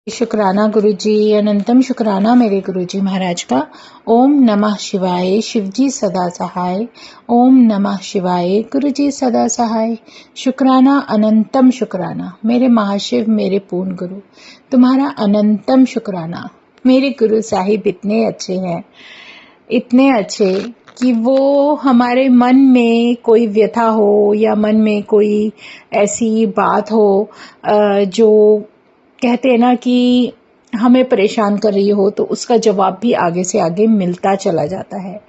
शुक्राना गुरुजी, अनंतम शुक्राना मेरे गुरुजी महाराज का। ओम नमः शिवाय, शिवजी सदा सहाय। ओम नमः शिवाय, गुरुजी सदा सहाय। शुक्राना अनंतम शुक्राना मेरे महाशिव, मेरे पूर्ण गुरु, तुम्हारा अनंतम शुक्राना। मेरे गुरु साहिब इतने अच्छे हैं, इतने अच्छे कि वो हमारे मन में कोई व्यथा हो या मन में कोई ऐसी बात हो जो कहते हैं ना कि हमें परेशान कर रही हो, तो उसका जवाब भी आगे से आगे मिलता चला जाता है।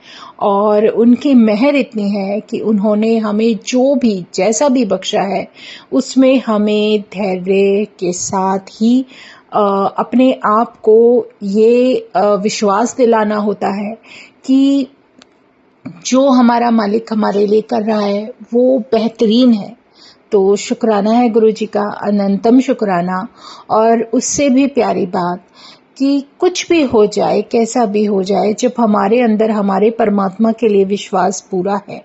और उनकी मेहर इतनी है कि उन्होंने हमें जो भी जैसा भी बख्शा है उसमें हमें धैर्य के साथ ही अपने आप को ये विश्वास दिलाना होता है कि जो हमारा मालिक हमारे लिए कर रहा है वो बेहतरीन है। तो शुक्राना है गुरु जी का, अनंतम शुक्राना। और उससे भी प्यारी बात कि कुछ भी हो जाए, कैसा भी हो जाए, जब हमारे अंदर हमारे परमात्मा के लिए विश्वास पूरा है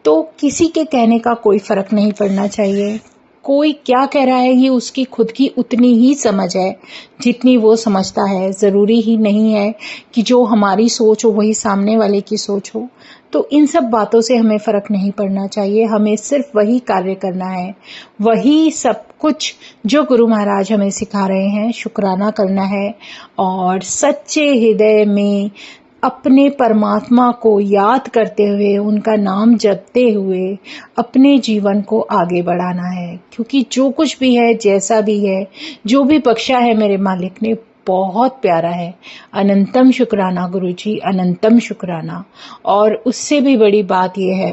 तो किसी के कहने का कोई फर्क नहीं पड़ना चाहिए। कोई क्या कह रहा है ये उसकी खुद की उतनी ही समझ है जितनी वो समझता है। जरूरी ही नहीं है कि जो हमारी सोच हो वही सामने वाले की सोच हो। तो इन सब बातों से हमें फर्क नहीं पड़ना चाहिए। हमें सिर्फ वही कार्य करना है, वही सब कुछ जो गुरु महाराज हमें सिखा रहे हैं, शुक्राना करना है और सच्चे हृदय में अपने परमात्मा को याद करते हुए, उनका नाम जपते हुए अपने जीवन को आगे बढ़ाना है। क्योंकि जो कुछ भी है, जैसा भी है, जो भी बख्शा है मेरे मालिक ने, बहुत प्यारा है। अनंतम शुक्राना गुरुजी, अनंतम शुक्राना। और उससे भी बड़ी बात यह है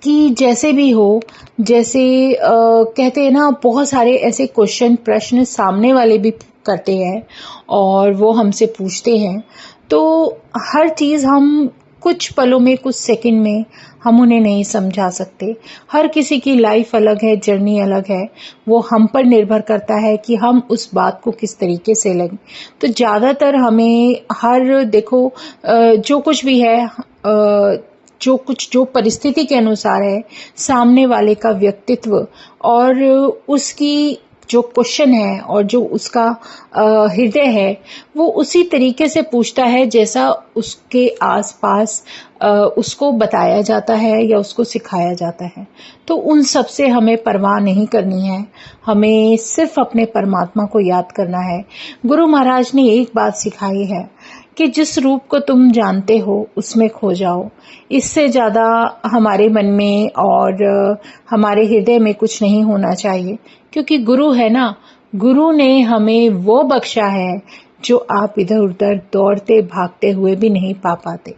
कि जैसे भी हो, जैसे कहते हैं ना, बहुत सारे ऐसे क्वेश्चन प्रश्न सामने वाले भी करते हैं और वो हमसे पूछते हैं, तो हर चीज़ हम कुछ पलों में, कुछ सेकंड में हम उन्हें नहीं समझा सकते। हर किसी की लाइफ अलग है, जर्नी अलग है। वो हम पर निर्भर करता है कि हम उस बात को किस तरीके से लें। तो ज़्यादातर हमें देखो जो कुछ भी है, जो परिस्थिति के अनुसार है, सामने वाले का व्यक्तित्व और उसकी जो क्वेश्चन है और जो उसका हृदय है, वो उसी तरीके से पूछता है जैसा उसके आसपास उसको बताया जाता है या उसको सिखाया जाता है। तो उन सब से हमें परवाह नहीं करनी है, हमें सिर्फ अपने परमात्मा को याद करना है। गुरु महाराज ने एक बात सिखाई है कि जिस रूप को तुम जानते हो उसमें खो जाओ। इससे ज़्यादा हमारे मन में और हमारे हृदय में कुछ नहीं होना चाहिए। क्योंकि गुरु है ना, गुरु ने हमें वो बख्शा है जो आप इधर उधर दौड़ते भागते हुए भी नहीं पा पाते।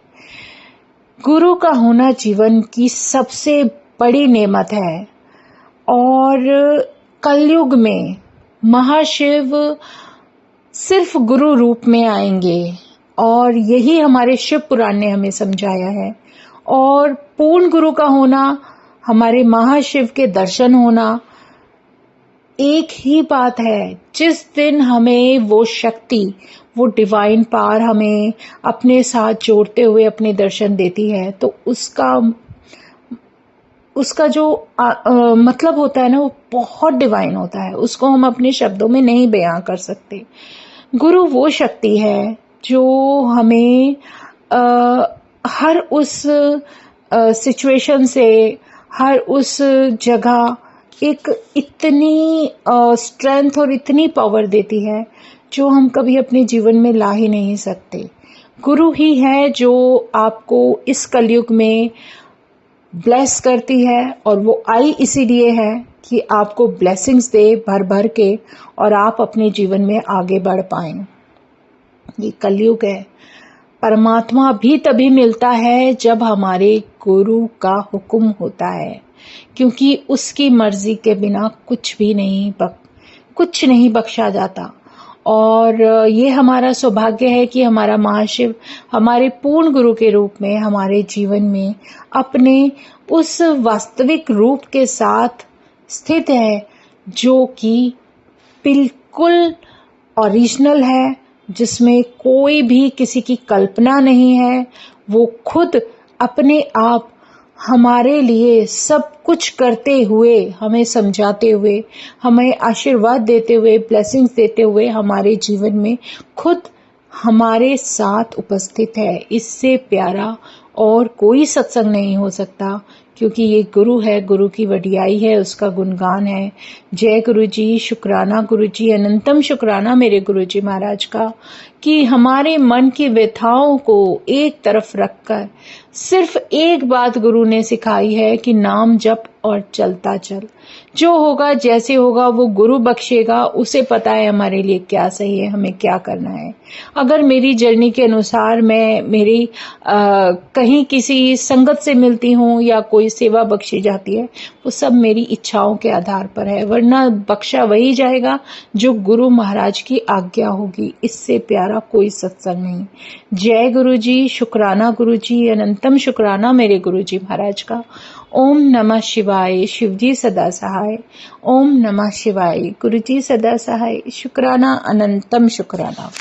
गुरु का होना जीवन की सबसे बड़ी नेमत है। और कलयुग में महाशिव सिर्फ गुरु रूप में आएंगे और यही हमारे शिव पुराण ने हमें समझाया है। और पूर्ण गुरु का होना, हमारे महाशिव के दर्शन होना, एक ही बात है। जिस दिन हमें वो शक्ति, वो डिवाइन पावर हमें अपने साथ जोड़ते हुए अपने दर्शन देती है, तो उसका जो मतलब होता है ना, वो बहुत डिवाइन होता है। उसको हम अपने शब्दों में नहीं बयां कर सकते। गुरु वो शक्ति है जो हमें हर उस सिचुएशन से, हर उस जगह एक इतनी स्ट्रेंथ और इतनी पावर देती है जो हम कभी अपने जीवन में ला ही नहीं सकते। गुरु ही है जो आपको इस कलयुग में ब्लेस करती है, और वो आई इसीलिए है कि आपको ब्लेसिंग्स दे भर भर के और आप अपने जीवन में आगे बढ़ पाएं। ये कलयुग है। परमात्मा भी तभी मिलता है जब हमारे गुरु का हुक्म होता है, क्योंकि उसकी मर्जी के बिना कुछ नहीं बख्शा जाता। और ये हमारा सौभाग्य है कि हमारा महाशिव हमारे पूर्ण गुरु के रूप में हमारे जीवन में अपने उस वास्तविक रूप के साथ स्थित है, जो कि बिल्कुल ओरिजिनल है, जिसमें कोई भी किसी की कल्पना नहीं है। वो खुद अपने आप हमारे लिए सब कुछ करते हुए, हमें समझाते हुए, हमें आशीर्वाद देते हुए, ब्लेसिंग्स देते हुए हमारे जीवन में खुद हमारे साथ उपस्थित है। इससे प्यारा और कोई सत्संग नहीं हो सकता, क्योंकि ये गुरु है, गुरु की वडियाई है, उसका गुणगान है। जय गुरु जी, शुक्राना गुरु जी, अनंतम शुक्राना मेरे गुरु जी महाराज का, कि हमारे मन की व्यथाओं को एक तरफ रखकर सिर्फ एक बात गुरु ने सिखाई है कि नाम जप और चलता चल। जो होगा जैसे होगा वो गुरु बख्शेगा, उसे पता है हमारे लिए क्या सही है, हमें क्या करना है। अगर मेरी जर्नी के अनुसार मैं मेरी कहीं किसी संगत से मिलती हूँ या कोई सेवा बख्शी जाती है, वो सब मेरी इच्छाओं के आधार पर है, वरना बख्शा वही जाएगा जो गुरु महाराज की आज्ञा होगी। इससे प्यारा कोई सत्संग नहीं। जय गुरु जी, शुक्राना गुरु जी, अनंतम शुक्राना मेरे गुरु जी महाराज का। ओम नमः शिवाय, शिवजी सदा सहाय। ओम नमः शिवाय, गुरु जी सदा सहाय। शुक्राना, अनंतम शुक्राना।